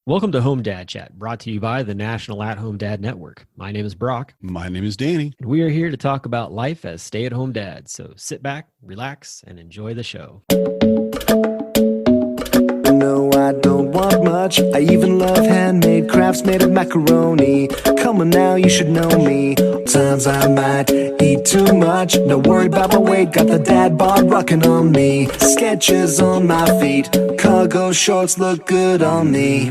Welcome to Home Dad Chat, brought to you by the National At-Home Dad Network. My name is Brock, My name is Danny. and we are here to talk about life as stay-at-home dads. So sit back, relax, and enjoy the show. No, I don't want much. I even love handmade crafts made of macaroni. Come on now, you should know me. Times I might eat too much. No worry about my weight, got the dad bod rocking on me. Sketches on my feet, cargo shorts look good on me.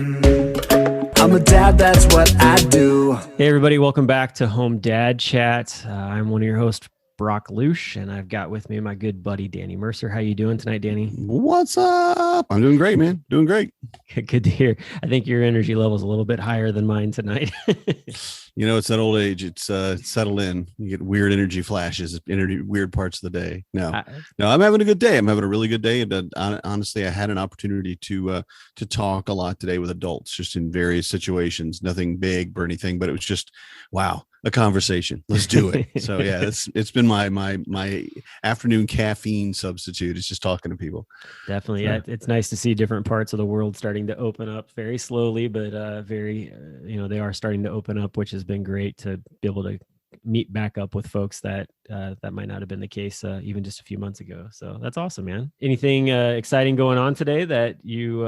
I'm a dad, that's what I do. Hey everybody, welcome back to Home Dad Chat. I'm one of your hosts, Brock Lush, and I've got with me my good buddy Danny Mercer. How you doing tonight, Danny? What's up? I'm doing great, man. Doing great. Good to hear. I think your energy level is a little bit higher than mine tonight. You know, it's that old age. It's settled in. You get weird energy flashes, weird parts of the day. No, I'm having a good day. I'm having a really good day. And honestly, I had an opportunity to talk a lot today with adults, just in various situations. Nothing big or anything, but it was just wow. A conversation. Let's do it. So yeah, it's been my afternoon caffeine substitute. It's just talking to people. Definitely. Yeah. It's nice to see different parts of the world starting to open up very slowly, but they are starting to open up, which has been great to be able to meet back up with folks that might not have been the case even just a few months ago. So that's awesome, man. Anything exciting going on today that you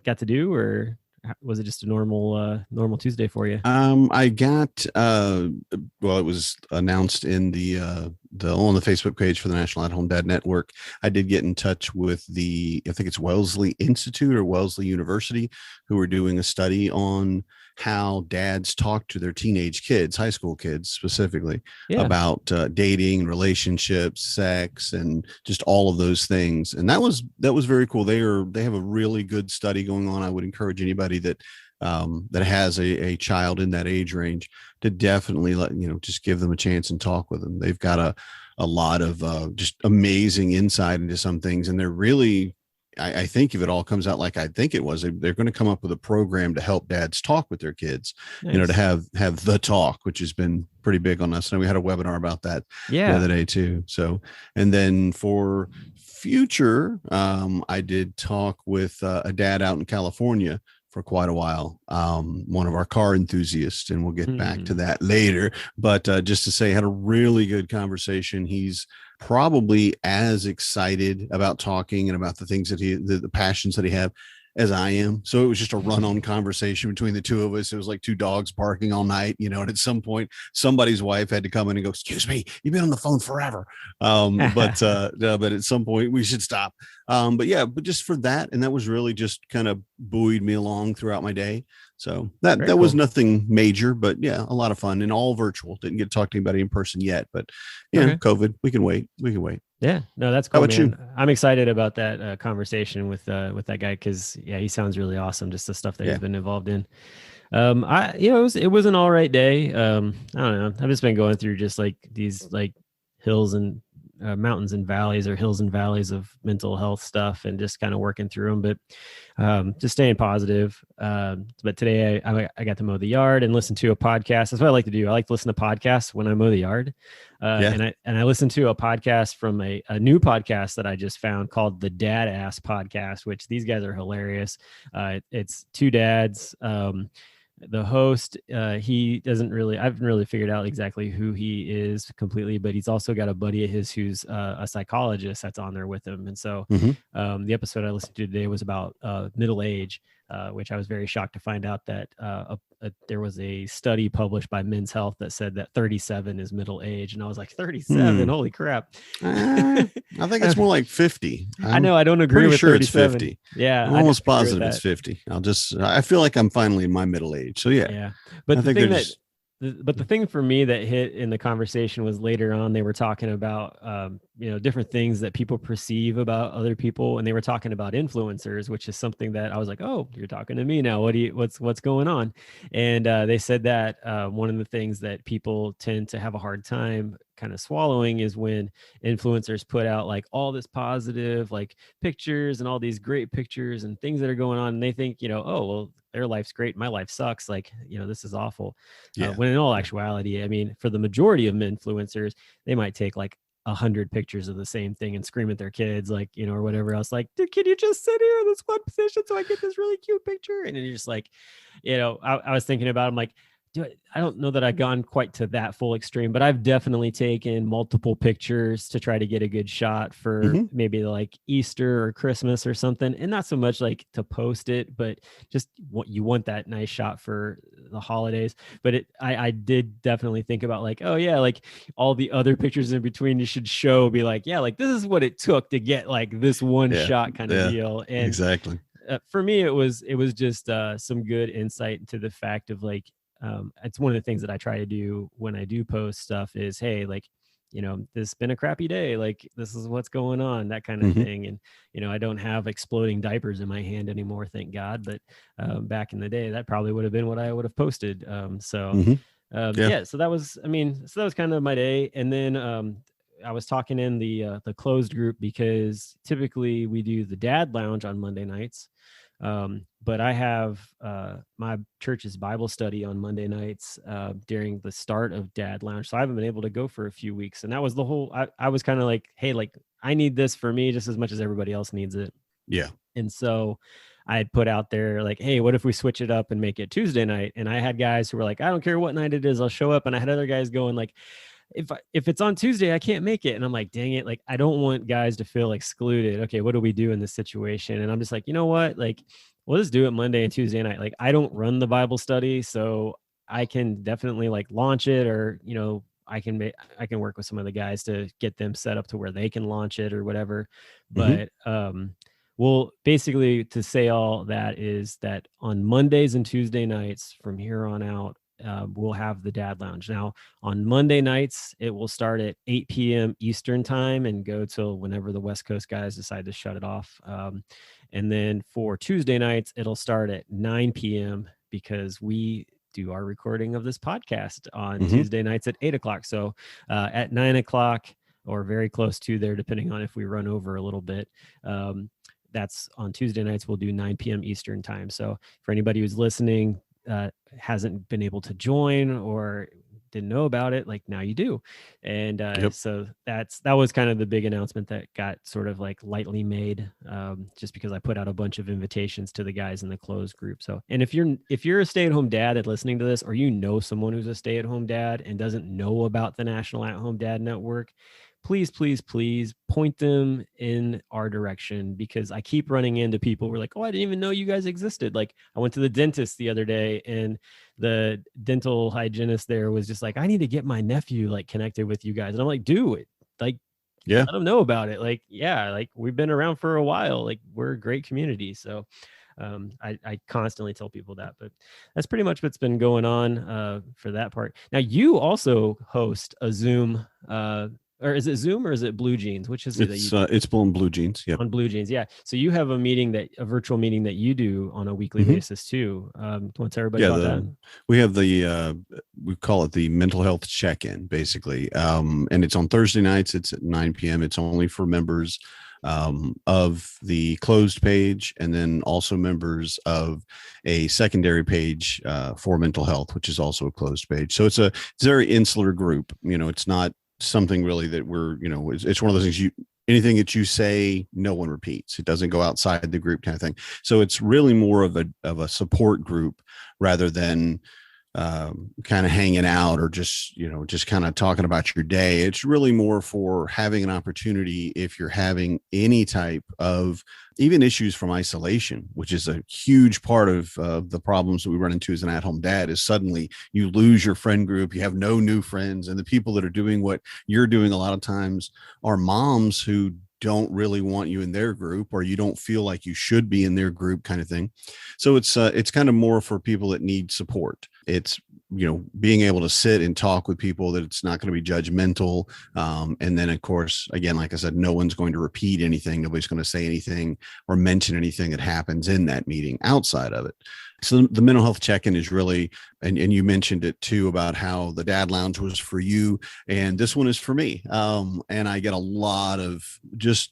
got to do, or was it just a normal Tuesday for you? I got it was announced in the on the Facebook page for the National At Home Dad Network. I did get in touch with I think it's Wellesley Institute or Wellesley University, who are doing a study on how dads talk to their teenage kids, high school kids specifically, about dating, relationships, sex, and just all of those things. And that was very cool. They have a really good study going on. I would encourage anybody that has a child in that age range to definitely just give them a chance and talk with them. They've got a lot of just amazing insight into some things, and they're really, I think if it all comes out like I think it was, they're going to come up with a program to help dads talk with their kids. Nice. To have the talk, which has been pretty big on us. And we had a webinar about that the other day too. So, and then for future, I did talk with a dad out in California for quite a while, one of our car enthusiasts, and we'll get back to that later. But just to say, I had a really good conversation. He's probably as excited about talking and about the things that the passions that he have as I am. So it was just a run-on conversation between the two of us. It was like two dogs barking all night, and at some point somebody's wife had to come in and go, "Excuse me, you've been on the phone forever." But at some point we should stop. But just for that. And that was really just kind of buoyed me along throughout my day. So that cool. was nothing major, but yeah, a lot of fun, and all virtual. Didn't get to talk to anybody in person yet, but COVID, we can wait. Yeah, no, that's cool. How about you? I'm excited about that conversation with that guy, because he sounds really awesome. Just the stuff that he's been involved in. It was an all right day. I don't know. I've just been going through just like these like hills and mountains and valleys, or hills and valleys of mental health stuff, and just kind of working through them, but just staying positive. But today I got to mow the yard and listen to a podcast. That's what I like to do. I like to listen to podcasts when I mow the yard. And I listened to a podcast from a new podcast that I just found called the Dad Ass Podcast, which these guys are hilarious. It's two dads. The host, he doesn't really, I haven't really figured out exactly who he is completely, but he's also got a buddy of his who's a psychologist that's on there with him. And so the episode I listened to today was about middle age, which I was very shocked to find out that there was a study published by Men's Health that said that 37 is middle age. And I was like, 37, holy crap. I think it's more like 50. I know, I don't agree with sure 37. It's 50. Yeah. I'm almost positive it's 50. I feel like I'm finally in my middle age. So yeah. But the thing for me that hit in the conversation was later on, they were talking about, different things that people perceive about other people. And they were talking about influencers, which is something that I was like, oh, you're talking to me now. What's going on? And they said that one of the things that people tend to have a hard time kind of swallowing is when influencers put out like all this positive like pictures and all these great pictures and things that are going on, and they think, oh, well, their life's great, my life sucks, like, this is awful. When in all actuality, I mean, for the majority of influencers, they might take like 100 pictures of the same thing and scream at their kids, like, you know, or whatever else, like, dude, can you just sit here in this one position so I get this really cute picture? And then you're just like, you know, I was thinking about, I'm like, dude, I don't know that I've gone quite to that full extreme, but I've definitely taken multiple pictures to try to get a good shot for maybe like Easter or Christmas or something. And not so much like to post it, but just what you want that nice shot for the holidays. But I did definitely think about like, oh yeah, like all the other pictures in between you should show, be like, yeah, like this is what it took to get like this one shot kind of deal. And exactly. For me, it was just some good insight into the fact of like, it's one of the things that I try to do when I do post stuff is, hey, like, you know, this has been a crappy day. Like, this is what's going on, that kind of thing. And, you know, I don't have exploding diapers in my hand anymore, thank God. But back in the day, that probably would have been what I would have posted. So that was, I mean, so that was kind of my day. And then I was talking in the closed group because typically we do the dad lounge on Monday nights. But I have my church's Bible study on Monday nights during the start of Dad Lounge. So I haven't been able to go for a few weeks. And that was the whole, I was kind of like, hey, like I need this for me just as much as everybody else needs it. Yeah. And so I had put out there like, hey, what if we switch it up and make it Tuesday night? And I had guys who were like, I don't care what night it is, I'll show up. And I had other guys going like, if it's on Tuesday, I can't make it. And I'm like, dang it. Like, I don't want guys to feel excluded. Okay, what do we do in this situation? And I'm just like, you know what? Like, we'll just do it Monday and Tuesday night. Like, I don't run the Bible study, so I can definitely like launch it, or, you know, I can work with some of the guys to get them set up to where they can launch it or whatever. But well, basically to say all that is that on Mondays and Tuesday nights from here on out, we'll have the Dad Lounge. Now, on Monday nights, it will start at 8 p.m. Eastern time and go till whenever the West Coast guys decide to shut it off. And then for Tuesday nights, it'll start at 9 p.m. because we do our recording of this podcast on Tuesday nights at 8 o'clock. So at 9 o'clock or very close to there, depending on if we run over a little bit, that's on Tuesday nights, we'll do 9 p.m. Eastern time. So for anybody who's listening, hasn't been able to join or didn't know about it, like now you do. And so that was kind of the big announcement that got sort of like lightly made, just because I put out a bunch of invitations to the guys in the closed group. So, and if you're a stay-at-home dad that's listening to this, or you know someone who's a stay-at-home dad and doesn't know about the National At-Home Dad Network, please point them in our direction, because I keep running into people who are like, oh, I didn't even know you guys existed. Like, I went to the dentist the other day and the dental hygienist there was just like, I need to get my nephew like connected with you guys. And I'm like, do it. Like, let them know about it. Like, yeah, like we've been around for a while. Like, we're a great community. So I constantly tell people that, but that's pretty much what's been going on for that part. Now, you also host a Zoom, or is it Zoom or is it Blue Jeans? Which is it? It's on Blue Jeans. Yeah. On Blue Jeans. Yeah. So you have a virtual meeting that you do on a weekly basis too. What's everybody about that? We have we call it the mental health check-in basically. And it's on Thursday nights. It's at 9 p.m. It's only for members of the closed page, and then also members of a secondary page for mental health, which is also a closed page. So it's a very insular group. You know, it's not something really that we're, you know, it's one of those things, anything that you say, no one repeats. It doesn't go outside the group kind of thing. So it's really more of a support group rather than kind of hanging out or just kind of talking about your day. It's really more for having an opportunity if you're having any type of even issues from isolation, which is a huge part of the problems that we run into as an at-home dad, is suddenly you lose your friend group, you have no new friends, and the people that are doing what you're doing a lot of times are moms who don't really want you in their group, or you don't feel like you should be in their group kind of thing. So it's kind of more for people that need support. It's, you know, being able to sit and talk with people that it's not going to be judgmental. And then of course, again, like I said, no one's going to repeat anything. Nobody's going to say anything or mention anything that happens in that meeting outside of it. So the mental health check-in is really, and you mentioned it too, about how the Dad Lounge was for you and this one is for me. And I get a lot of just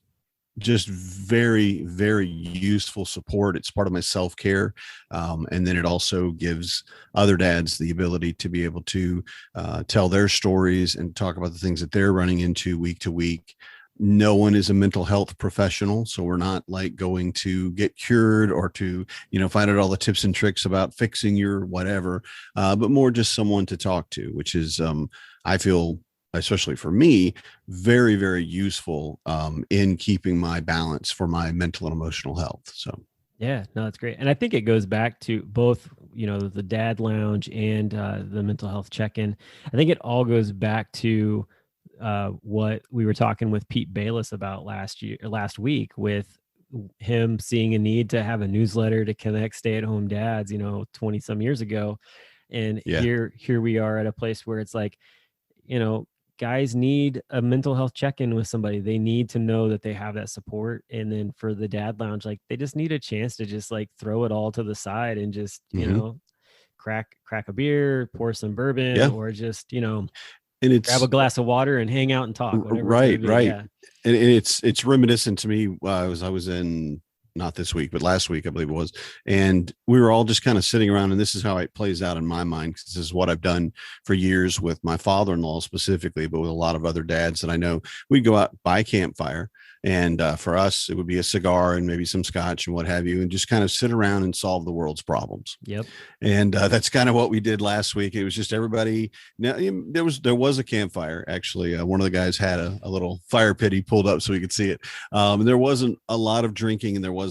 just very, very useful support. It's part of my self-care. And then it also gives other dads the ability to be able to tell their stories and talk about the things that they're running into week to week. No one is a mental health professional, so we're not like going to get cured or to, find out all the tips and tricks about fixing your whatever, but more just someone to talk to, which is, I feel, especially for me, very, very useful in keeping my balance for my mental and emotional health. So yeah, no, that's great. And I think it goes back to both, the Dad Lounge and the mental health check-in. I think it all goes back to what we were talking with Pete Bayless about last week, with him seeing a need to have a newsletter to connect stay-at-home dads, 20 some years ago. And here we are at a place where it's like, guys need a mental health check-in with somebody. They need to know that they have that support. And then for the Dad Lounge, like they just need a chance to just like throw it all to the side and just, crack a beer, pour some bourbon, or just, and it's grab a glass of water and hang out and talk. Right. Yeah. And it's reminiscent to me. I was in, not this week, but last week, I believe it was. And we were all just kind of sitting around, and this is how it plays out in my mind, because this is what I've done for years with my father-in-law specifically, but with a lot of other dads that I know. We'd go out by campfire, and for us, it would be a cigar and maybe some scotch and what have you, and just kind of sit around and solve the world's problems. Yep. And that's kind of what we did last week. It was just everybody. Now, there was a campfire, actually. One of the guys had a little fire pit he pulled up so we could see it. There wasn't a lot of drinking, and there wasn't,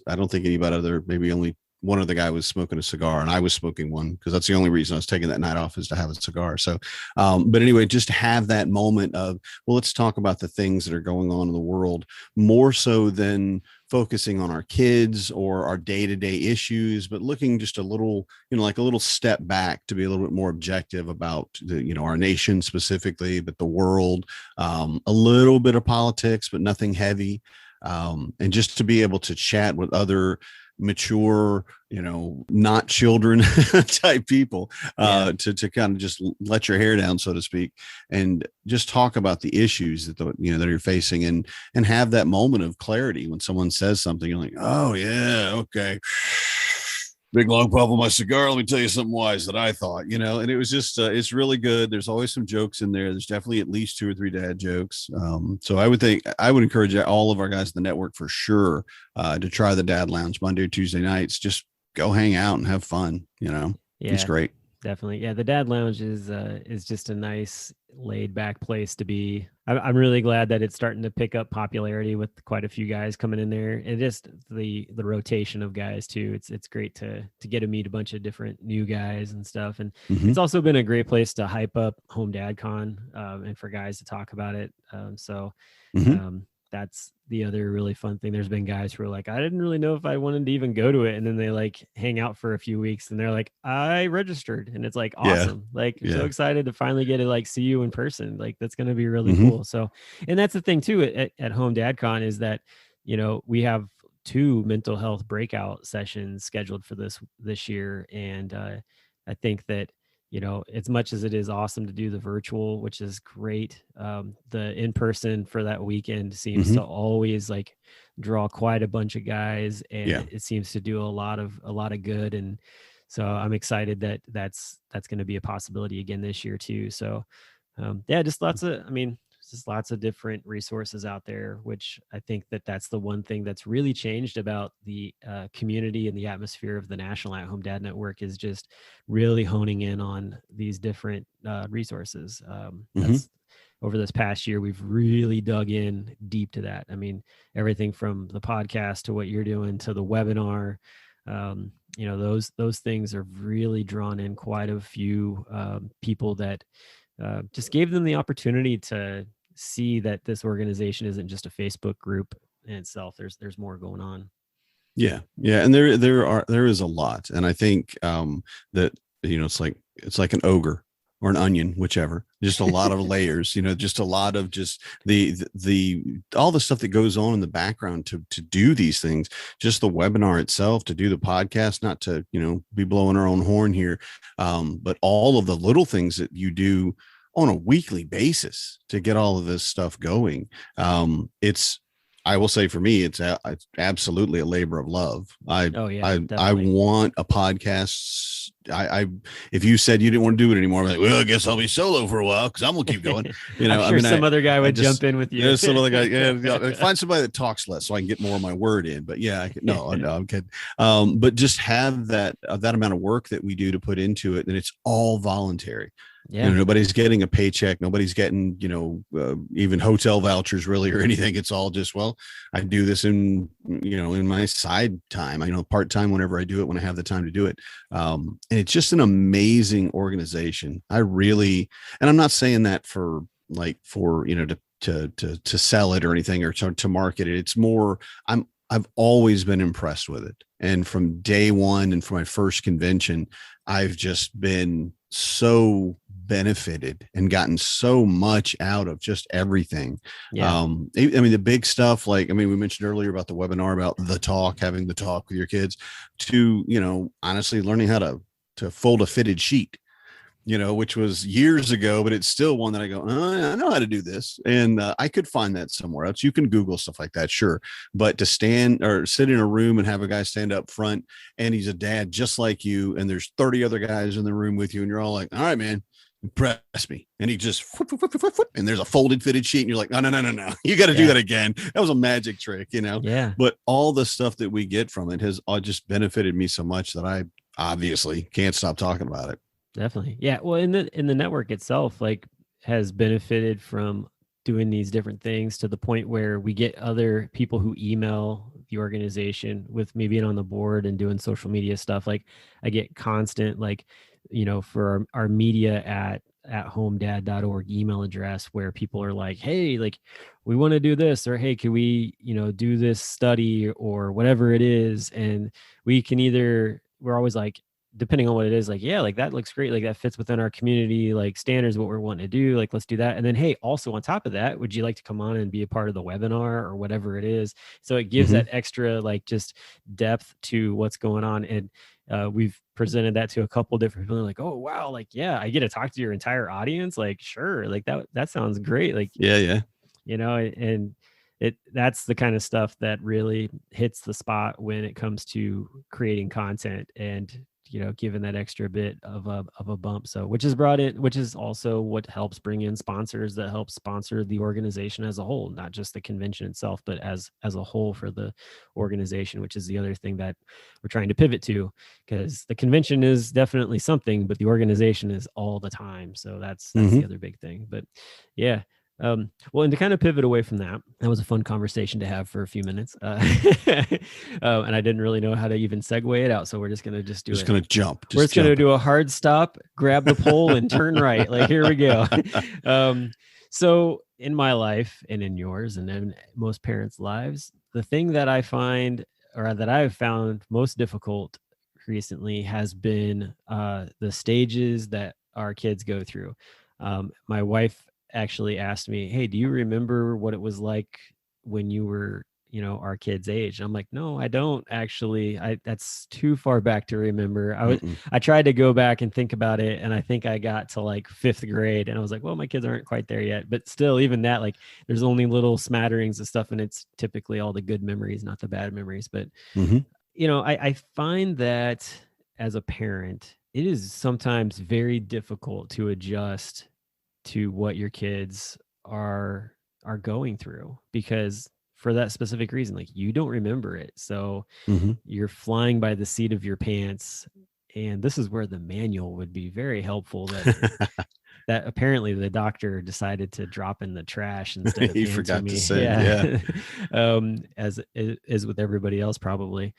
I don't think anybody other, maybe only one of the guy was smoking a cigar, and I was smoking one, because that's the only reason I was taking that night off, is to have a cigar. So, but anyway, just have that moment of, well, let's talk about the things that are going on in the world, more so than focusing on our kids or our day-to-day issues, but looking just a little, like a little step back to be a little bit more objective about the, our nation specifically, but the world, a little bit of politics, but nothing heavy. And just to be able to chat with other mature, not children type people, to kind of just let your hair down, so to speak, and just talk about the issues that that you're facing, and have that moment of clarity when someone says something. You're like, oh yeah, okay, big long puff on my cigar. Let me tell you something wise that I thought, and it was just, it's really good. There's always some jokes in there. There's definitely at least 2 or 3 dad jokes. So I would encourage all of our guys in the network for sure, to try the Dad Lounge Monday or Tuesday nights. Just go hang out and have fun. It's great. Definitely. Yeah. The Dad Lounge is just a nice laid back place to be. I'm really glad that it's starting to pick up popularity with quite a few guys coming in there, and just the rotation of guys too. It's great to get to meet a bunch of different new guys and stuff. And it's also been a great place to hype up Home Dad Con, and for guys to talk about it. That's the other really fun thing. There's been guys who are like, I didn't really know if I wanted to even go to it. And then they like hang out for a few weeks and they're like, I registered. And it's like, awesome. So excited to finally get to like see you in person. Like that's going to be really cool. So, and that's the thing too, at Home Dad Con, is that, we have 2 mental health breakout sessions scheduled for this year. And I think that, as much as it is awesome to do the virtual, which is great, the in-person for that weekend seems to always like draw quite a bunch of guys, and it seems to do a lot of good. And so I'm excited that that's going to be a possibility again this year too. So just lots of different resources out there, which I think that's the one thing that's really changed about the community and the atmosphere of the National At Home Dad Network, is just really honing in on these different resources. Over this past year, we've really dug in deep to that. I mean, everything from the podcast to what you're doing to the webinar, those things are really drawn in quite a few people that just gave them the opportunity to see that this organization isn't just a Facebook group in itself. There's more going on. Yeah. And there is a lot. And I think that, it's like an ogre or an onion, whichever, just a lot of layers, just a lot of just the all the stuff that goes on in the background to do these things, just the webinar itself, to do the podcast, not to, be blowing our own horn here. But all of the little things that you do on a weekly basis to get all of this stuff going. It's I will say for me, it's absolutely a labor of love. Oh yeah, I definitely. want a podcast. If you said you didn't want to do it anymore, I'm like, well, I guess I'll be solo for a while because I'm gonna keep going. You know, I'm sure some other guy I would just, jump in with you. there's some other guy. Yeah, find somebody that talks less so I can get more of my word in. But yeah, no, I'm kidding. But just have that amount of work that we do to put into it, and it's all voluntary. Yeah. You know, nobody's getting a paycheck. Nobody's getting, even hotel vouchers really or anything. It's all just, well, I do this in my side time, part-time whenever I do it, when I have the time to do it. And it's just an amazing organization. And I'm not saying that for to sell it or anything or to market it. It's more, I've always been impressed with it. And from day one and from my first convention, I've just been so benefited and gotten so much out of just everything. Yeah. I mean, the big stuff, we mentioned earlier about the webinar about having the talk with your kids, to, honestly learning how to fold a fitted sheet, which was years ago, but it's still one that I go, I know how to do this. And I could find that somewhere else. You can Google stuff like that. Sure. But to stand or sit in a room and have a guy stand up front and he's a dad just like you, and there's 30 other guys in the room with you, and you're all like, all right, man, impress me. And he just, and there's a folded fitted sheet. And you're like, no, you got to do that again. That was a magic trick, Yeah. But all the stuff that we get from it has all just benefited me so much that I obviously can't stop talking about it. Definitely. Yeah. Well, in the network itself, has benefited from doing these different things to the point where we get other people who email the organization with me being on the board and doing social media stuff. Like I get constant, for our media at homedad.org email address where people are like, hey, we want to do this, or hey, can we, do this study or whatever it is. And we can we're always like, depending on what it is, that looks great. That fits within our community, standards, what we're wanting to do. Let's do that. And then, hey, also on top of that, would you like to come on and be a part of the webinar or whatever it is? So it gives that extra, just depth to what's going on. And we've presented that to a couple different people. They're like, oh, wow. Yeah, I get to talk to your entire audience. Sure. That sounds great. Yeah. And that's the kind of stuff that really hits the spot when it comes to creating content and given that extra bit of a bump. So which is also what helps bring in sponsors that help sponsor the organization as a whole, not just the convention itself, but as a whole for the organization, which is the other thing that we're trying to pivot to, because the convention is definitely something, but the organization is all the time. So that's the other big thing. But yeah. Well, and to kind of pivot away from that was a fun conversation to have for a few minutes. And I didn't really know how to even segue it out. So we're just going to do it. Just going to jump. We're just going to do a hard stop, grab the pole and turn right. Here we go. So in my life and in yours and in most parents' lives, the thing that I find, or that I've found most difficult recently, has been the stages that our kids go through. My wife actually asked me, hey, do you remember what it was like when you were, our kid's age? I'm like, no, I don't actually. That's too far back to remember. I tried to go back and think about it, and I think I got to fifth grade, and I was like, well, my kids aren't quite there yet. But still, even that, there's only little smatterings of stuff, and it's typically all the good memories, not the bad memories. But I find that as a parent, it is sometimes very difficult to adjust to what your kids are going through, because for that specific reason, you don't remember it. So you're flying by the seat of your pants. And this is where the manual would be very helpful, that apparently the doctor decided to drop in the trash instead of he forgot me. To say, as is with everybody else, probably.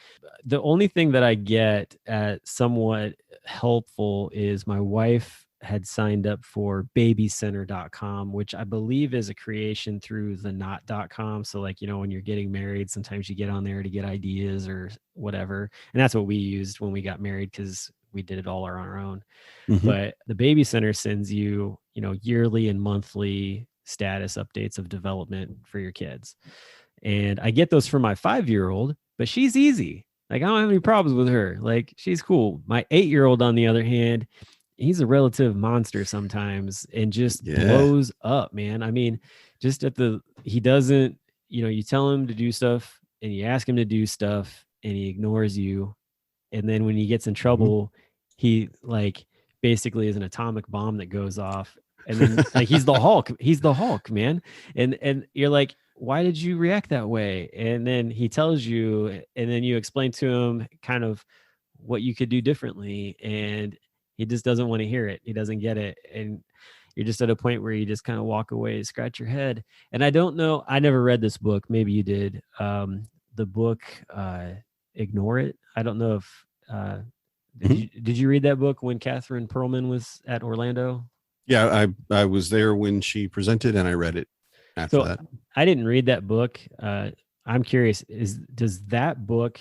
The only thing that I get at somewhat helpful is my wife had signed up for babycenter.com, which I believe is a creation through the not.com. So when you're getting married, sometimes you get on there to get ideas or whatever. And that's what we used when we got married, because we did it all on our own. But the Baby Center sends you, yearly and monthly status updates of development for your kids. And I get those for my 5-year-old, but she's easy. I don't have any problems with her. She's cool. My 8-year-old, on the other hand, he's a relative monster sometimes and just blows up, man. I mean, just he doesn't, you tell him to do stuff and you ask him to do stuff and he ignores you. And then when he gets in trouble, he like basically is an atomic bomb that goes off. And then like he's the Hulk, man. And you're like, why did you react that way? And then he tells you, and then you explain to him kind of what you could do differently. And he just doesn't want to hear it. He doesn't get it. And you're just at a point where you just kind of walk away and scratch your head. And I don't know, I never read this book. Maybe you did. The book, Ignore It. I don't know if, did you read that book when Catherine Perlman was at Orlando? Yeah, I was there when she presented and I read it after that. I didn't read that book. I'm curious, does that book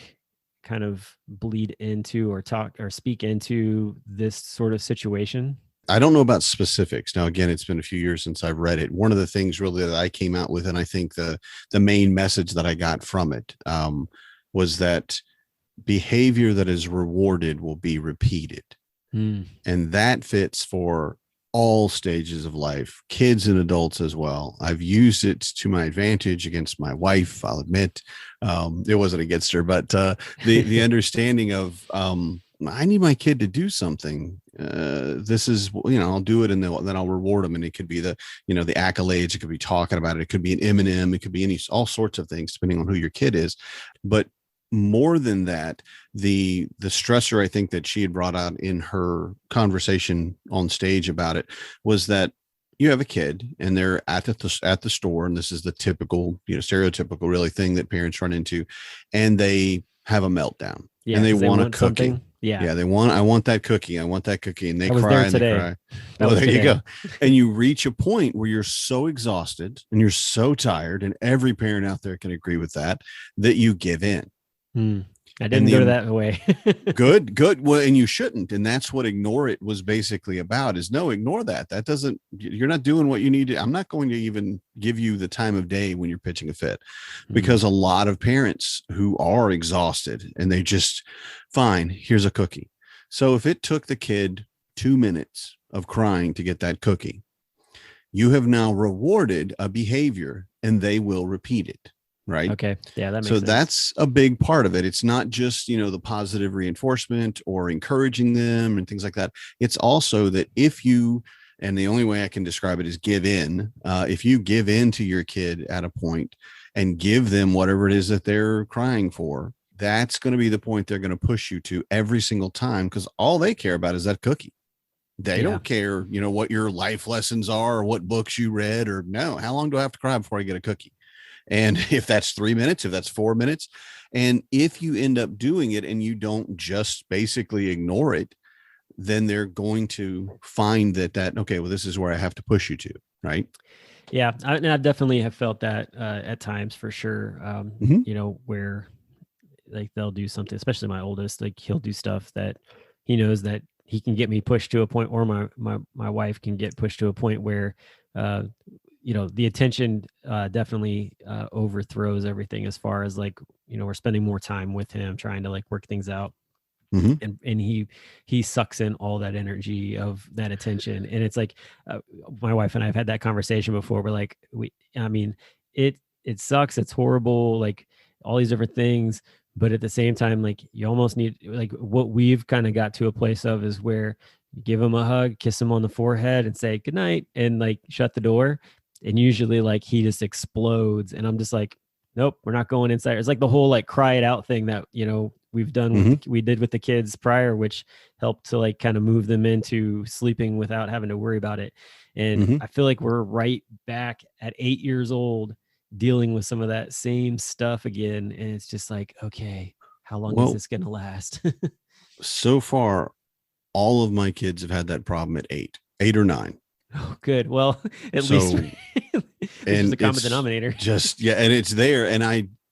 kind of bleed into or talk or speak into this sort of situation? I don't know about specifics. Now, again, it's been a few years since I've read it. One of the things really that I came out with, and I think the main message that I got from it was that behavior that is rewarded will be repeated. And that fits for all stages of life, kids and adults as well. I've used it to my advantage against my wife. I'll admit it wasn't against her, but the understanding of I need my kid to do something. This is, I'll do it and then I'll reward them. And it could be the accolades. It could be talking about it. It could be an M&M. It could be all sorts of things depending on who your kid is. But more than that, the stressor I think that she had brought out in her conversation on stage about it was that you have a kid and they're at the store, and this is the typical, stereotypical really thing that parents run into, and they have a meltdown and they want a cookie. Something. Yeah. I want that cookie. I want that cookie. And they cry and today. they cry. Well, there you go. And you reach a point where you're so exhausted and you're so tired, and every parent out there can agree with that you give in. I didn't go that way. Good. Well, and you shouldn't. And that's what Ignore It was basically about, is no, ignore that. You're not doing what you need to. I'm not going to even give you the time of day when you're pitching a fit, because a lot of parents who are exhausted and they just, fine, here's a cookie. So if it took the kid 2 minutes of crying to get that cookie, you have now rewarded a behavior and they will repeat it. Right. Okay. Yeah. That makes sense. That's a big part of it. It's not just, the positive reinforcement or encouraging them and things like that. It's also that and the only way I can describe it is give in. If you give in to your kid at a point and give them whatever it is that they're crying for, that's going to be the point they're going to push you to every single time, because all they care about is that cookie. They don't care, what your life lessons are or what books you read, or no, how long do I have to cry before I get a cookie? And if that's 3 minutes, if that's 4 minutes, and if you end up doing it and you don't just basically ignore it, then they're going to find that okay, well, this is where I have to push you to, right? Yeah. I definitely have felt that at times, for sure. Where like they'll do something, especially my oldest, like he'll do stuff that he knows that he can get me pushed to a point, or my wife can get pushed to a point where, the attention definitely overthrows everything, as far as like, we're spending more time with him trying to like work things out. And he sucks in all that energy of that attention. And it's like, my wife and I have had that conversation before. We're like, it sucks. It's horrible. Like all these different things. But at the same time, like you almost need, like what we've kind of got to a place of is where you give him a hug, kiss him on the forehead and say good night, and like shut the door. And usually like he just explodes, and I'm just like, nope, we're not going inside. It's like the whole like cry it out thing that, we've done, we did with the kids prior, which helped to like kind of move them into sleeping without having to worry about it. And I feel like we're right back at 8 years old dealing with some of that same stuff again. And it's just like, okay, how long is this going to last? So far, all of my kids have had that problem at 8 or 9. Oh, good. Well, at least it's the common denominator. And it's there. And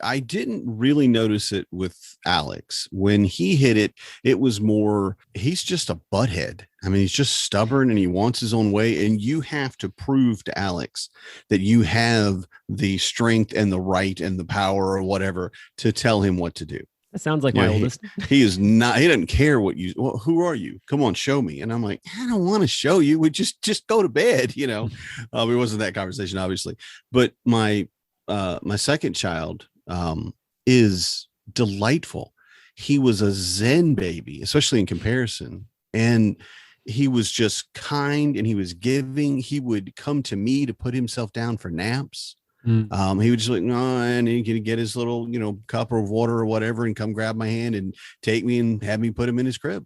I didn't really notice it with Alex. When he hit it, it was more, he's just a butthead. I mean, he's just stubborn and he wants his own way. And you have to prove to Alex that you have the strength and the right and the power or whatever to tell him what to do. That sounds like my oldest. He is not, he doesn't care who are you? Come on, show me. And I'm like, I don't want to show you. We just go to bed, It wasn't that conversation, obviously. But my my second child is delightful. He was a Zen baby, especially in comparison. And he was just kind and he was giving. He would come to me to put himself down for naps. He would just like, no, and he could get his little, cup of water or whatever and come grab my hand and take me and have me put him in his crib.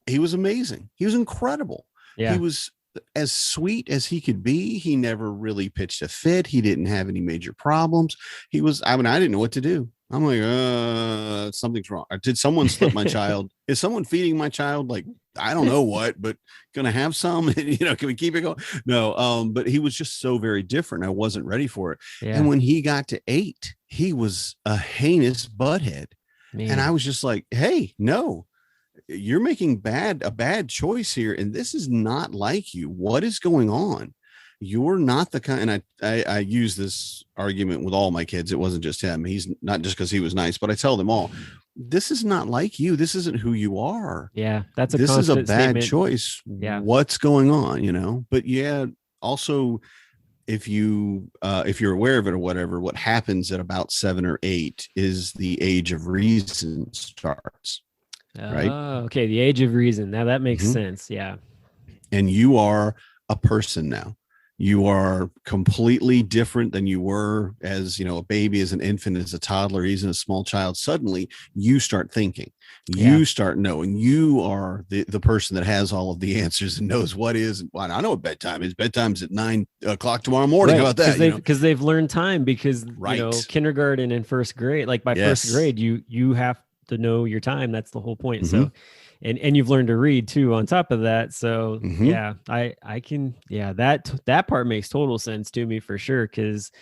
He was amazing. He was incredible. Yeah. He was as sweet as he could be. He never really pitched a fit. He didn't have any major problems. I didn't know what to do. I'm like, something's wrong. Did someone slip my child? Is someone feeding my child? Like, I don't know what, but gonna have some, can we keep it going? No. But he was just so very different. I wasn't ready for it. Yeah. And when he got to 8, he was a heinous butthead. Man. And I was just like, hey, no, you're making a bad choice here. And this is not like you. What is going on? You're not the kind, and I use this argument with all my kids. It wasn't just him. He's not just because he was nice, but I tell them all, this is not like you. This isn't who you are. Yeah. This is a bad statement. Choice. Yeah. What's going on, but yeah, also if you're aware of it or whatever, what happens at about 7 or 8 is the age of reason starts. Right. Okay. The age of reason. Now that makes sense. Yeah. And you are a person now. You are completely different than you were as, a baby, as an infant, as a toddler, even a small child. Suddenly you start thinking, you start knowing you are the person that has all of the answers and knows what is. Well, I know what bedtime is. Bedtime's at 9 o'clock tomorrow morning. Right. How about that? Because they've learned time because, kindergarten and first grade, like by first grade, you have to know your time. That's the whole point. So and you've learned to read too on top of that. So yeah, I can, that part makes total sense to me for sure. Cause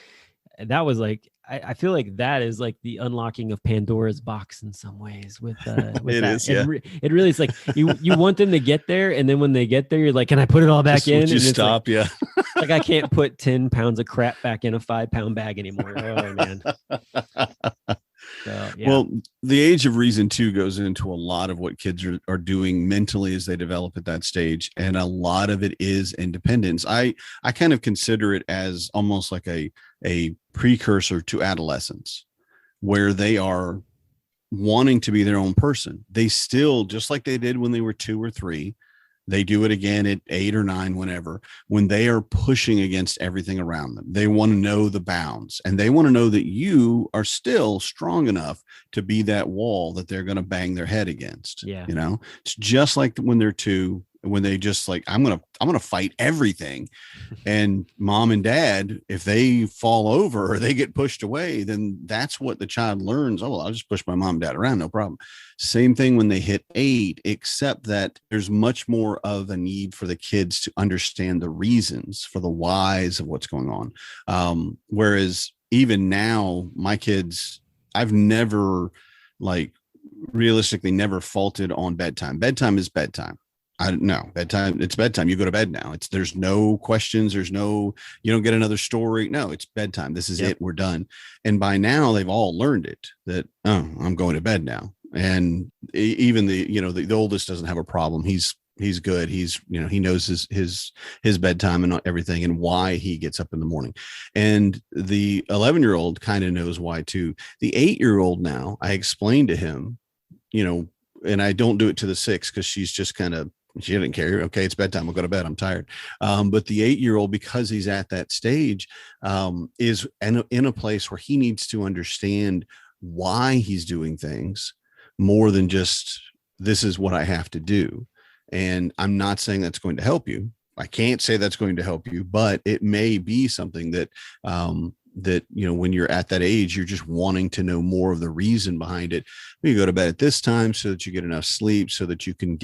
that was like, I feel like that is like the unlocking of Pandora's box in some ways with it that. Is, yeah. It really is like you want them to get there. And then when they get there, you're like, can I put it all back in? You and stop. Like, like I can't put 10 pounds of crap back in a 5-pound bag anymore. Oh man. So, yeah. Well, the age of reason too goes into a lot of what kids are doing mentally as they develop at that stage. And a lot of it is independence. I kind of consider it as almost like a precursor to adolescence, where they are wanting to be their own person. They still, just like they did when they were 2 or 3, they do it again at 8 or 9, whenever, when they are pushing against everything around them. They want to know the bounds, and they want to know that you are still strong enough to be that wall that they're going to bang their head against. Yeah. It's just like when they're 2, when they just like, I'm going to fight everything. And mom and dad, if they fall over or they get pushed away, then that's what the child learns. Oh, well, I'll just push my mom and dad around. No problem. Same thing when they hit 8, except that there's much more of a need for the kids to understand the reasons for the whys of what's going on. Whereas even now, my kids, I've never realistically never faulted on bedtime. Bedtime is bedtime. Bedtime. It's bedtime. You go to bed now. There's no questions. You don't get another story. No, it's bedtime. This is it. We're done. And by now they've all learned it that, I'm going to bed now. And even the oldest doesn't have a problem. He's good. He knows his bedtime and everything and why he gets up in the morning. And the 11-year-old kind of knows why too. The 8-year-old now, I explained to him, and I don't do it to the 6 because she's just she didn't care. Okay, it's bedtime. We'll go to bed. I'm tired. But the 8-year-old, because he's at that stage, is in a place where he needs to understand why he's doing things more than just, this is what I have to do. And I'm not saying that's going to help you. I can't say that's going to help you, but it may be something that, when you're at that age, you're just wanting to know more of the reason behind it. You go to bed at this time so that you get enough sleep, so that you can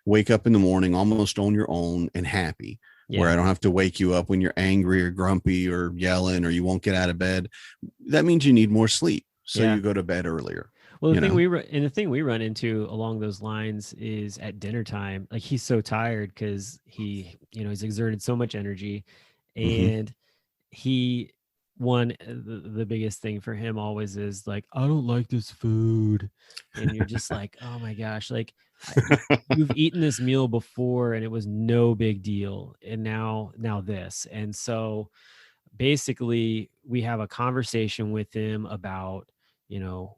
wake up in the morning almost on your own and happy, where I don't have to wake you up when you're angry or grumpy or yelling or you won't get out of bed. That means you need more sleep. So you go to bed earlier. Well, the thing we run into along those lines is at dinner time. Like, he's so tired because he's exerted so much energy, and the biggest thing for him always is like, I don't like this food. And you're just like, oh my gosh, like you've eaten this meal before and it was no big deal. And now this. And so basically we have a conversation with him about,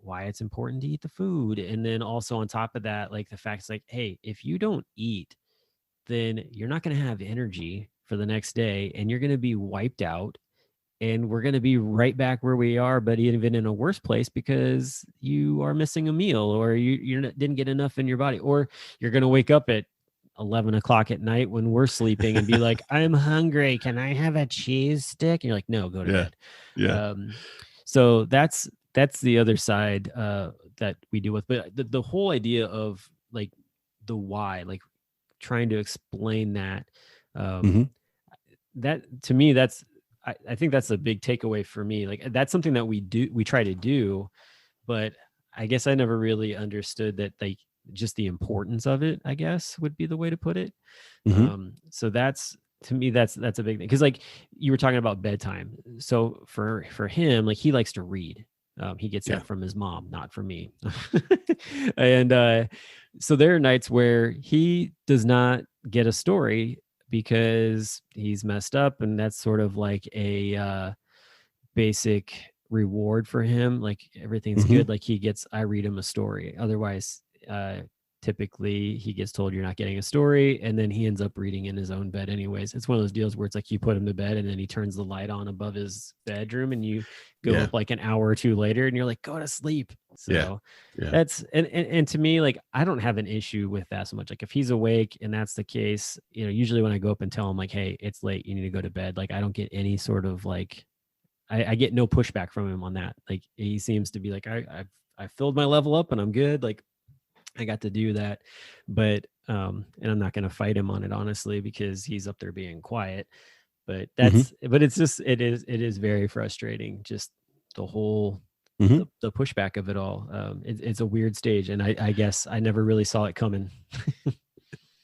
why it's important to eat the food. And then also on top of that, like the facts like, hey, if you don't eat, then you're not going to have energy for the next day and you're going to be wiped out. And we're going to be right back where we are, but even in a worse place because you are missing a meal or you didn't get enough in your body, or you're going to wake up at 11 o'clock at night when we're sleeping and be like, I'm hungry. Can I have a cheese stick? And you're like, no, go to bed. Yeah. So that's the other side that we deal with. But the whole idea of like the why, like trying to explain that, that to me, I think that's a big takeaway for me. Like that's something that we try to do, but I guess I never really understood that, like, just the importance of it, I guess would be the way to put it. So that's, to me, that's a big thing. Cause like you were talking about bedtime. So for him, like he likes to read. He gets that from his mom, not from me. And so there are nights where he does not get a story because he's messed up, and that's sort of like a basic reward for him. Like everything's good. Like I read him a story. Otherwise, typically he gets told you're not getting a story, and then he ends up reading in his own bed anyways. It's one of those deals where it's like you put him to bed and then he turns the light on above his bedroom and you go up like an hour or two later and you're like, go to sleep. So that's, and to me, like, I don't have an issue with that so much. Like if he's awake and that's the case, usually when I go up and tell him like, hey, it's late, you need to go to bed. Like I don't get any sort of like, I get no pushback from him on that. Like he seems to be like, I filled my level up and I'm good. Like I got to do that, but and I'm not going to fight him on it, honestly, because he's up there being quiet. But but it's just, it is very frustrating. Just the whole, the pushback of it all. It's a weird stage. And I guess I never really saw it coming.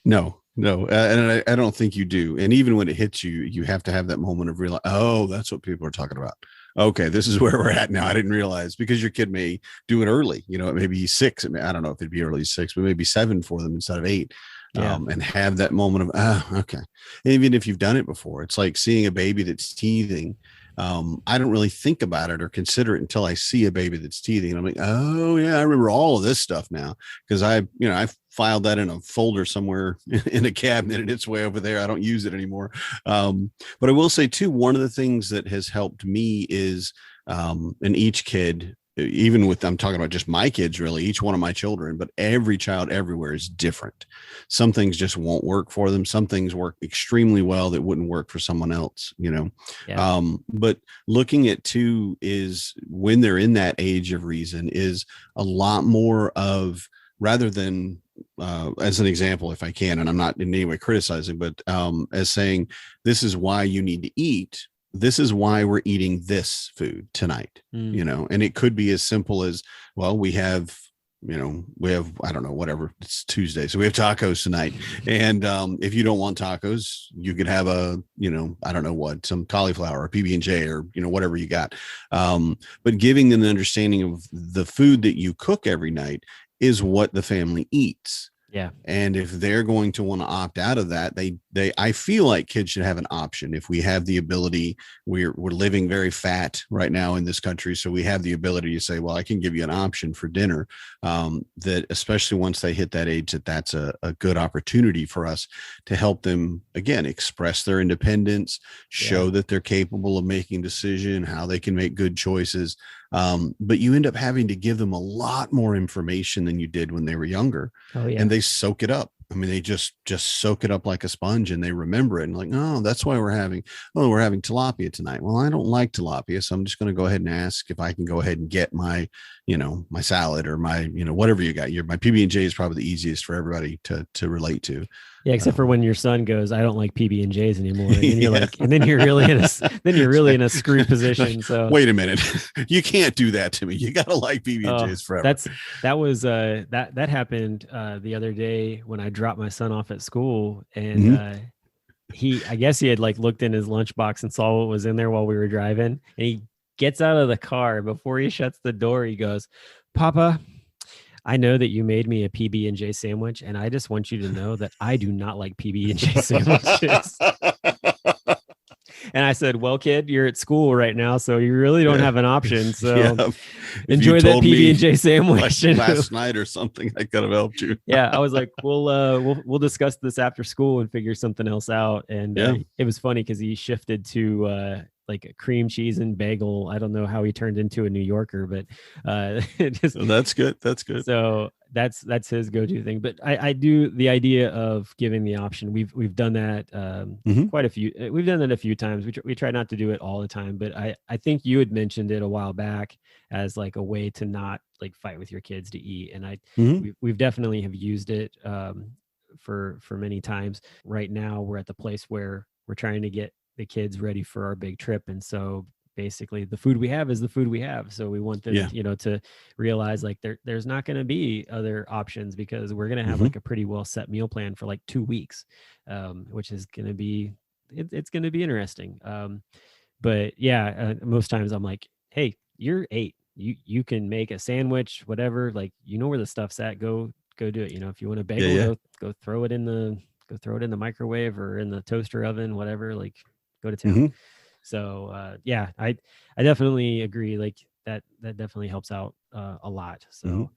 No. And I don't think you do. And even when it hits you, you have to have that moment of realize, oh, that's what people are talking about. Okay, this is where we're at now. I didn't realize, because your kid may do it early. It may be 6. I don't know if it'd be early 6, but maybe 7 for them instead of 8. And have that moment of, okay. And even if you've done it before, it's like seeing a baby that's teething. I don't really think about it or consider it until I see a baby that's teething. And I'm like, oh yeah, I remember all of this stuff now. Cause I filed that in a folder somewhere in a cabinet and it's way over there. I don't use it anymore. But I will say too, one of the things that has helped me is, in each kid, even with, I'm talking about just my kids, really, each one of my children, but every child everywhere is different. Some things just won't work for them. Some things work extremely well that wouldn't work for someone else, but looking at too is when they're in that age of reason is a lot more of, rather than, as an example, if I can, and I'm not in any way criticizing, but as saying, this is why you need to eat. This is why we're eating this food tonight, and it could be as simple as, well, we have, I don't know, whatever, it's Tuesday, so we have tacos tonight. And if you don't want tacos, you could have a, I don't know what, some cauliflower or PB&J or, whatever you got. But giving them an understanding of the food that you cook every night is what the family eats. Yeah. And if they're going to want to opt out of that, I feel like kids should have an option. If we have the ability, we're living very fat right now in this country. So we have the ability to say, well, I can give you an option for dinner, that especially once they hit that age, that's a good opportunity for us to help them, again, express their independence, show that they're capable of making decision, how they can make good choices. But you end up having to give them a lot more information than you did when they were younger. Oh, yeah. And they soak it up. I mean, they just soak it up like a sponge, and they remember it and like, oh, that's why we're having tilapia tonight. Well, I don't like tilapia, so I'm just going to go ahead and ask if I can go ahead and get my, my salad or my, whatever you got. My PB&J is probably the easiest for everybody to relate to. Yeah, except for when your son goes, I don't like PB&Js anymore. And you're like, and then you're really in a screwed position. So wait a minute, you can't do that to me. You gotta like PB&Js forever. That happened the other day when I dropped my son off at school, and I guess he had like looked in his lunchbox and saw what was in there while we were driving, and he gets out of the car. Before he shuts the door, he goes, Papa, I know that you made me a PB&J sandwich, and I just want you to know that I do not like PB&J sandwiches. And I said, well, kid, you're at school right now, so you really don't have an option. So enjoy that PB&J sandwich last night or something. I could have helped you. Yeah, I was like, we'll discuss this after school and figure something else out. And it was funny because he shifted to like a cream cheese and bagel. I don't know how he turned into a New Yorker, but that's good. That's good. So that's his go-to thing. But I do the idea of giving the option. We've done that quite a few. We've done that a few times. We try not to do it all the time, but I think you had mentioned it a while back as like a way to not like fight with your kids to eat. And we've definitely have used it for many times. Right now we're at the place where we're trying to get the kids ready for our big trip. And so basically the food we have is the food we have. So we want them, to realize like there's not going to be other options because we're going to have like a pretty well set meal plan for like 2 weeks, which is going to be, it's going to be interesting. But most times I'm like, hey, you're 8. You can make a sandwich, whatever, like, where the stuff's at, go do it. If you want a bagel, go throw it in the microwave or in the toaster oven, whatever, like go to town. So I definitely agree. Like that definitely helps out a lot. So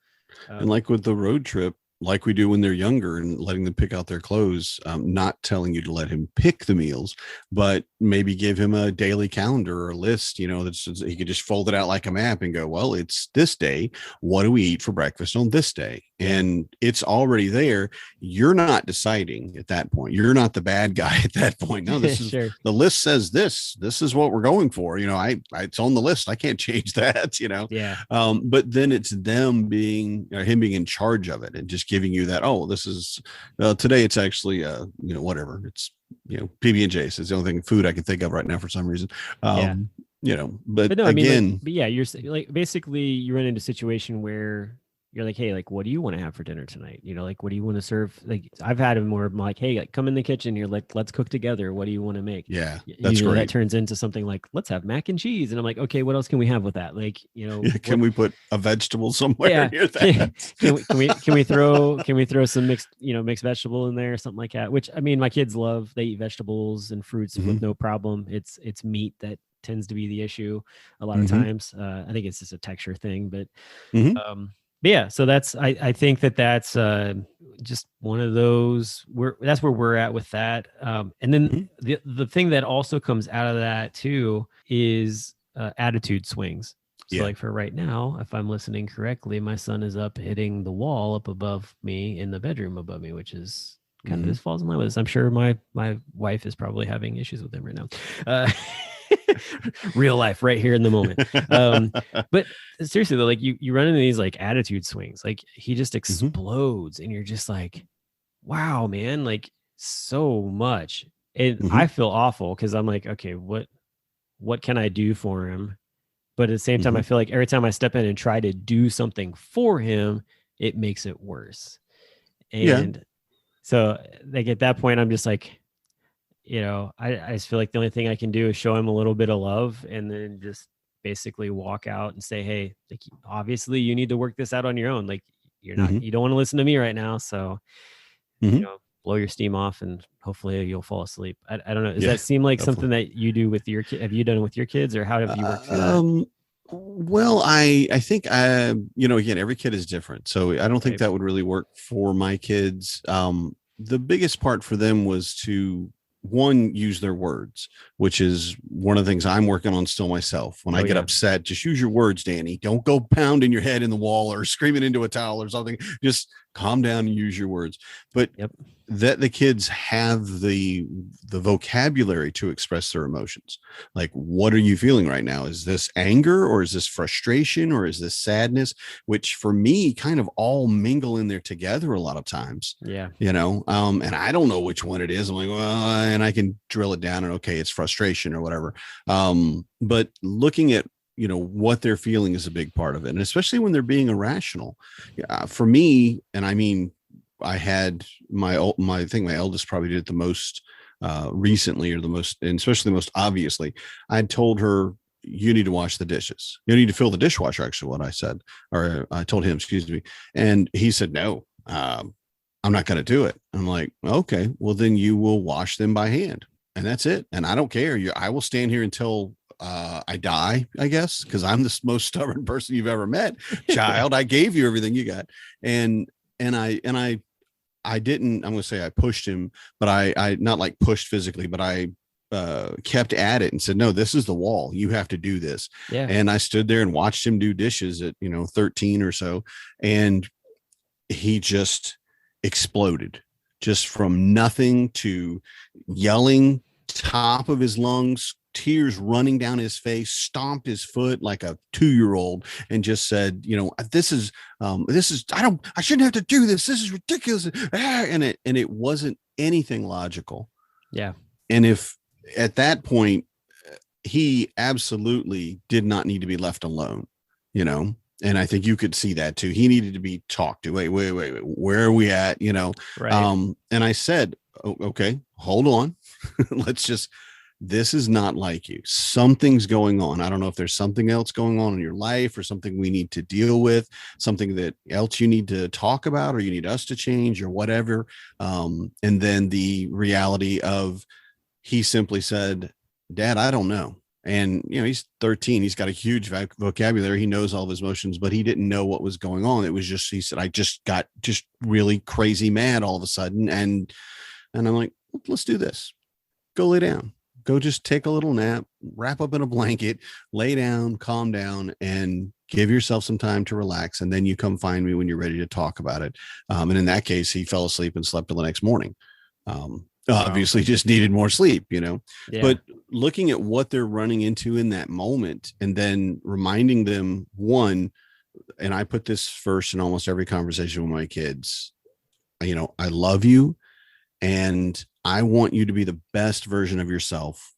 and like with the road trip, like we do when they're younger and letting them pick out their clothes, not telling you to let him pick the meals, but maybe give him a daily calendar or a list, that he could just fold it out like a map and go, well, it's this day. What do we eat for breakfast on this day? And it's already there. You're not deciding at that point. You're not the bad guy at that point. No, this is the list says this is what we're going for. It's on the list. I can't change that, Yeah. But then it's them being, him being in charge of it and just giving you that, this is today. It's actually, whatever it's, PB&J is the only thing food I can think of right now for some reason. But no, again, you're like, basically you run into a situation where you're like, hey, like, what do you want to have for dinner tonight? Like, what do you want to serve? Like, I've had them where I'm like, hey, like, come in the kitchen. You're like, let's cook together. What do you want to make? Yeah, that's usually great. That turns into something like, let's have mac and cheese. And I'm like, okay, what else can we have with that? Like, can we put a vegetable somewhere near that? can we throw some mixed vegetable in there or something like that? Which, I mean, my kids love. They eat vegetables and fruits with no problem. It's meat that tends to be the issue a lot of times. I think it's just a texture thing, but yeah, so that's I think that's just one of those that's where we're at with that. And then the thing that also comes out of that too is attitude swings. So like for right now, if I'm listening correctly, my son is up hitting the wall up above me in the bedroom above me, which is kind of just falls in line with this. I'm sure my wife is probably having issues with him right now. Real life right here in the moment. But seriously though, like you run into these like attitude swings, like he just explodes and you're just like, wow, man, like so much. And I feel awful because I'm like, okay, what can I do for him? But at the same time, I feel like every time I step in and try to do something for him, it makes it worse. And so like at that point, I'm just like, I just feel like the only thing I can do is show him a little bit of love and then just basically walk out and say, hey, like, obviously you need to work this out on your own. Like you don't want to listen to me right now. So, blow your steam off and hopefully you'll fall asleep. I don't know. Does that seem like something that you do with your kid? Have you done it with your kids or how have you worked through that? Well, I think, again, every kid is different. So I don't think that would really work for my kids. The biggest part for them was to use their words, which is one of the things I'm working on still myself. When I get upset, just use your words, Danny. Don't go pounding your head in the wall or screaming into a towel or something. Just calm down and use your words. But that the kids have the vocabulary to express their emotions. Like, what are you feeling right now? Is this anger or is this frustration or is this sadness? Which for me kind of all mingle in there together a lot of times. Yeah. And I don't know which one it is. I'm like, well, and I can drill it down and okay, it's frustration or whatever. But looking at what they're feeling is a big part of it. And especially when they're being irrational. For me, and I mean, I had my eldest probably did it the most recently or the most, and especially the most obviously. I told her, you need to wash the dishes. You need to fill the dishwasher, actually, what I said, or I told him, excuse me. And he said, no, I'm not going to do it. I'm like, okay, well then you will wash them by hand. and that's it. And I don't care. I will stand here until I die, I guess, because I'm the most stubborn person you've ever met. Child, I gave you everything you got. I didn't, I'm going to say I pushed him, but I not like pushed physically, but I kept at it and said, no, this is the wall. You have to do this. Yeah. And I stood there and watched him do dishes at, 13 or so. And he just exploded, just from nothing to yelling, top of his lungs, tears running down his face, stomped his foot like a 2-year-old and just said, this is, I shouldn't have to do this. This is ridiculous. And it wasn't anything logical. Yeah. And if at that point, he absolutely did not need to be left alone, and I think you could see that too. He needed to be talked to. Wait, where are we at? Right. And I said, okay, hold on. This is not like you. Something's going on. I don't know if there's something else going on in your life or something we need to deal with, something that else you need to talk about, or you need us to change or whatever. And then the reality of, he simply said, Dad, I don't know. And, he's 13. He's got a huge vocabulary. He knows all of his emotions, but he didn't know what was going on. It was just, he said, I just got really crazy mad all of a sudden. And I'm like, let's do this. Go lay down. Go just take a little nap, wrap up in a blanket, lay down, calm down, and give yourself some time to relax. And then you come find me when you're ready to talk about it. And in that case, he fell asleep and slept till the next morning. Obviously just needed more sleep, Yeah. But looking at what they're running into in that moment and then reminding them, one, and I put this first in almost every conversation with my kids, I love you and I want you to be the best version of yourself.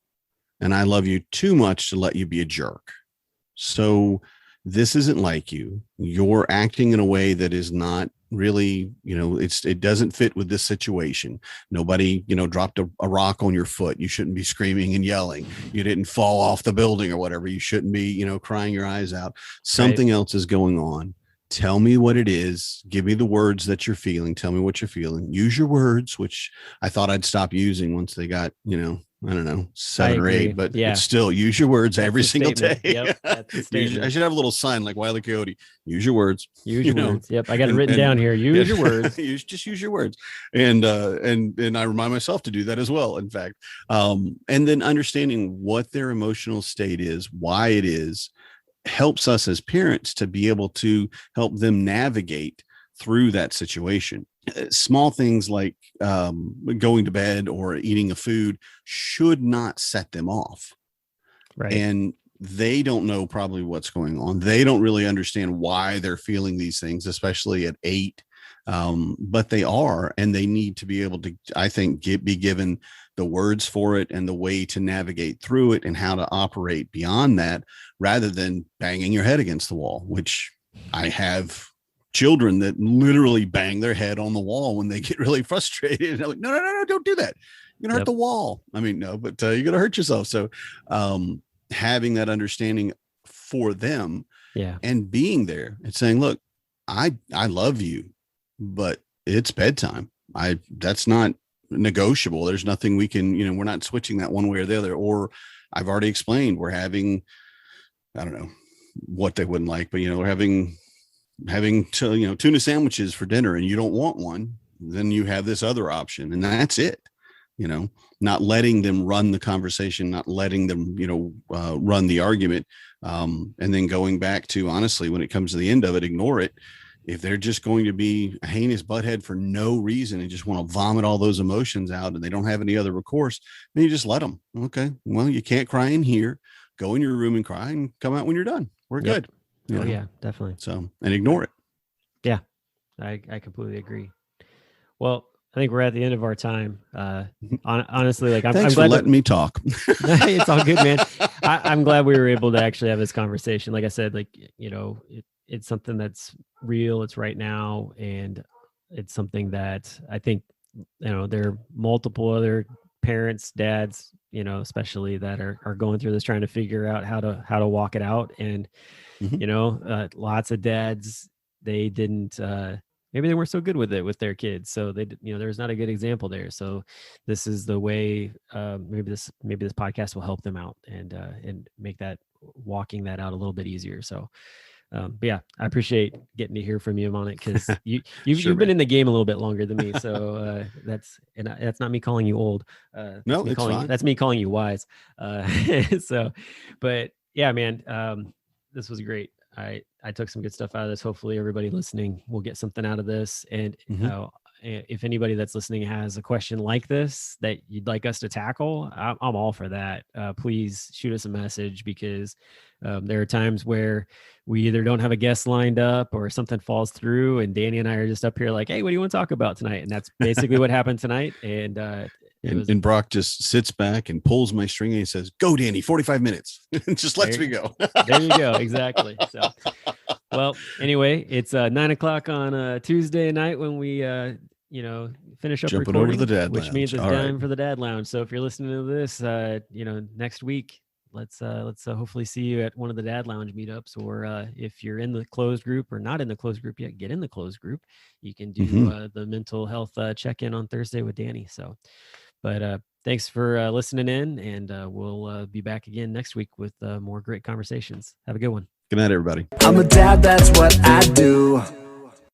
And I love you too much to let you be a jerk. So this isn't like you. You're acting in a way that is not really, it doesn't fit with this situation. Nobody, dropped a rock on your foot. You shouldn't be screaming and yelling. You didn't fall off the building or whatever. You shouldn't be, crying your eyes out. Something else is going on. Tell me what it is. Give me the words that you're feeling. Tell me what you're feeling. Use your words, which I thought I'd stop using once they got, I don't know, 7 or 8, but it's still use your words every single day. Yep, I should have a little sign like Wile E. Coyote. Use your words. Use your words. Yep, I got it written down here. Use your words. Just use your words. And I remind myself to do that as well, in fact. And then understanding what their emotional state is, why it is, helps us as parents to be able to help them navigate through that situation. Small things like going to bed or eating a food should not set them off. Right. And they don't know probably what's going on. They don't really understand why they're feeling these things, especially at 8. But they are, and they need to be able to, I think, be given the words for it and the way to navigate through it and how to operate beyond that, rather than banging your head against the wall, which I have children that literally bang their head on the wall when they get really frustrated. And they're like, no, don't do that. You're gonna hurt the wall. I mean, no, but you're gonna hurt yourself. So having that understanding for them, and being there and saying, look, I love you, but it's bedtime. That's not negotiable. There's nothing we can, we're not switching that one way or the other. Or I've already explained, we're having, I don't know what they wouldn't like, but we're having tuna sandwiches for dinner and you don't want one, then you have this other option, and that's it. Not letting them run the conversation, not letting them, run the argument. And then going back to, honestly, when it comes to the end of it, ignore it. If they're just going to be a heinous butthead for no reason and just want to vomit all those emotions out and they don't have any other recourse, then you just let them. Okay, well, you can't cry in here. Go in your room and cry and come out when you're done. We're good. Yeah, definitely. So, and ignore it. Yeah, I completely agree. Well, I think we're at the end of our time. Honestly, like I'm glad for letting me talk. It's all good, man. I'm glad we were able to actually have this conversation. Like I said, like, it's something that's real. It's right now. And it's something that I think, there are multiple other parents, dads, especially that are going through this, trying to figure out how to walk it out. And, lots of dads, they didn't, maybe they weren't so good with it with their kids. So they, there's not a good example there. So this is the way, maybe this podcast will help them out and make that walking that out a little bit easier. So, but yeah, I appreciate getting to hear from you on it, because you've been in the game a little bit longer than me. So that's not me calling you old. No, it's fine. That's me calling you wise. So, but yeah, man, this was great. I took some good stuff out of this. Hopefully everybody listening will get something out of this. And if anybody that's listening has a question like this that you'd like us to tackle, I'm all for that. Please shoot us a message, because there are times where we either don't have a guest lined up or something falls through, and Danny and I are just up here like, hey, what do you want to talk about tonight? And that's basically what happened tonight. And Brock just sits back and pulls my string and he says, "Go, Danny, 45 minutes." And just lets me go. There you go. Exactly. So, well, anyway, it's 9:00 on a Tuesday night when we, finish up jumping recording, over the Dad which Lounge. means it's All time right. for the Dad Lounge. So if you're listening to this, next week, let's hopefully see you at one of the Dad Lounge meetups, or if you're in the closed group or not in the closed group yet, get in the closed group. You can do the mental health check-in on Thursday with Danny. So, but thanks for listening in, and we'll be back again next week with more great conversations. Have a good one. Good night, everybody. I'm a dad, that's what I do.